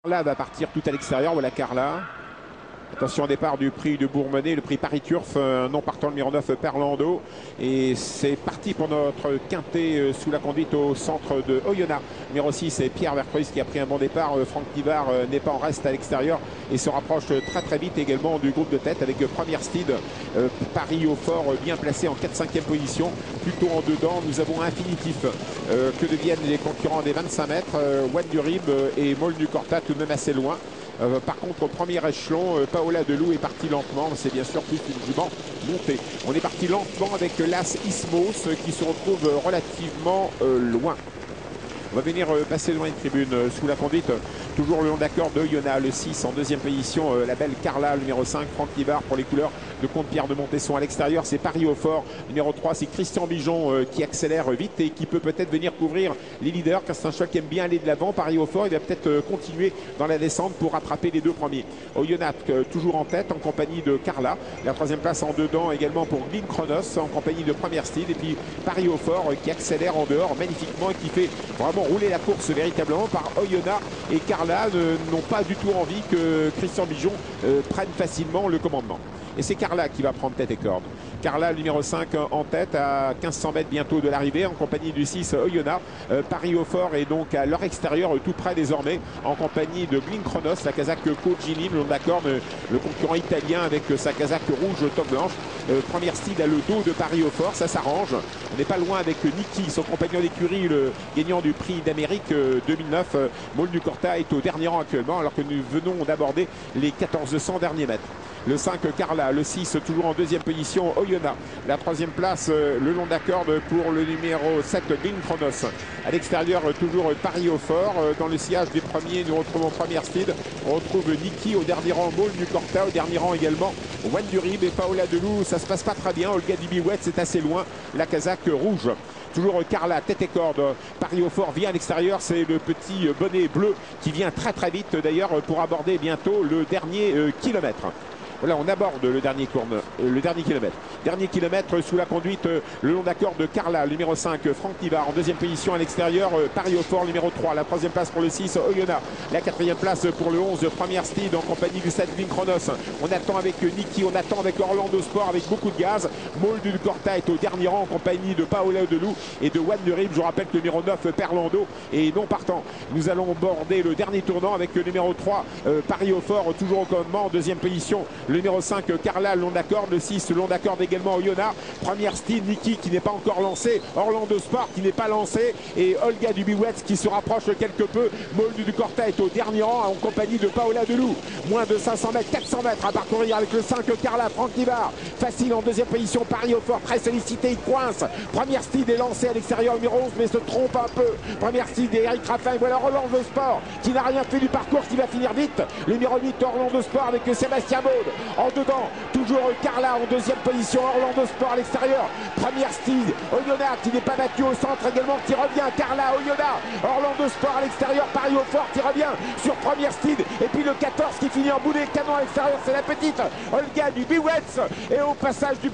Là va partir tout à l'extérieur, voilà Carla. Attention au départ du prix de Bourmenay, le prix Paris Turf, non partant le numéro 9 Perlando. Et c'est parti pour notre quintet sous la conduite au centre de Oyonnax. Numéro 6 c'est Pierre Vercruysse qui a pris un bon départ. Franck Nivard n'est pas en reste à l'extérieur et se rapproche très vite également du groupe de tête avec Première Steed. Paris au fort bien placé en 4-5e position. Plutôt en dedans, nous avons Infinitif. Que deviennent les concurrents des 25 mètres One du Rib et Mol du Corta tout de même assez loin. Par contre, au premier échelon, Paola Delou est parti lentement. C'est bien sûr plus une jument montée. On est parti lentement avec l'As Ismos qui se retrouve relativement loin. On va venir passer devant une tribune sous la conduite. Toujours le long d'accord de Oyonnax, le 6 en deuxième position. La belle Carla, le numéro 5, Franck Nivard pour les couleurs de Comte-Pierre de Montesson. À l'extérieur, c'est Paris au fort. Numéro 3, c'est Christian Bijon qui accélère vite et qui peut peut-être venir couvrir les leaders car c'est un cheval qui aime bien aller de l'avant. Paris au fort, il va peut-être continuer dans la descente pour rattraper les deux premiers. Oyonnax toujours en tête en compagnie de Carla. La troisième place en dedans également pour Glyn Chronos en compagnie de Première Steed. Et puis Paris au fort qui accélère en dehors magnifiquement et qui fait vraiment rouler la course véritablement par Oyonnax et Carla n'ont pas du tout envie que Christian Bijon prenne facilement le commandement. Et c'est Carla qui va prendre tête et corde. Carla, le numéro 5 en tête à 1500 mètres bientôt de l'arrivée en compagnie du 6 Oyonnax. Paris au fort est donc à leur extérieur tout près désormais en compagnie de Glyn Chronos, la casaque Cogini, le long de la corde, le concurrent italien avec sa casaque rouge top blanche. Première Steed à le dos de Paris au fort, ça s'arrange. On n'est pas loin avec Niki, son compagnon d'écurie, le gagnant du prix d'Amérique 2009. Mol du Corta est au dernier rang actuellement alors que nous venons d'aborder les 1400 derniers mètres. Le 5 Carla, le 6 toujours en deuxième position Oyonnax. La troisième place le long de la corde pour le numéro 7 Glyn Chronos. À l'extérieur toujours Paris au fort. Dans le sillage des premiers nous retrouvons Première Steed. On retrouve Niki au dernier rang, Mol du Corta au dernier rang également. One du Rib et Paola Delou, ça se passe pas très bien. Olga Dubiouet c'est assez loin. La casaque rouge. Toujours Carla, tête et corde. Paris au fort vient à l'extérieur. C'est le petit bonnet bleu qui vient très vite d'ailleurs pour aborder bientôt le dernier kilomètre. Voilà, on aborde le dernier kilomètre. Dernier kilomètre sous la conduite le long d'accord de Carla, le numéro 5, Franck Nivard. En deuxième position à l'extérieur, Paris au fort, numéro 3. La troisième place pour le 6, Oyonnax. La quatrième place pour le 11, Première Steed en compagnie du 7, Glyn Chronos. On attend avec Niki, on attend avec Orlando Sport avec beaucoup de gaz. Mol du Corta est au dernier rang en compagnie de Paola Delou et de One de Rib. Je vous rappelle que le numéro 9, Perlando, est non partant. Nous allons border le dernier tournant avec le numéro 3, Paris au fort, toujours au commandement. En deuxième position, le numéro 5 Carla long d'accord, le 6 long d'accord également Oyonnax. Première Steed, Niki qui n'est pas encore lancé, Orlando Sport qui n'est pas lancé et Olga Dubiouet qui se rapproche quelque peu. Mol du Corta est au dernier rang en compagnie de Paola Delou. Moins de 500 mètres, 400 mètres à parcourir avec le 5 Carla, Franck Nivard. Facile en deuxième position, Paris au fort, très sollicité, il coince. Première Steed est lancé à l'extérieur, numéro 11 mais se trompe un peu. Première Steed et Eric Raffin, et voilà Orlando Sport qui n'a rien fait du parcours, qui va finir vite. Le numéro 8 Orlando Sport avec Sébastien Baud. En dedans, toujours Carla en deuxième position, Orlando Sport à l'extérieur. Première Steed, Oyonnax qui n'est pas battu au centre également, qui revient. Carla, Oyonnax, Orlando Sport à l'extérieur, Paris au fort qui revient sur Première Steed. Et puis le 14 qui finit en boulet canon à l'extérieur, c'est la petite Olga Dubiouet. Et au passage du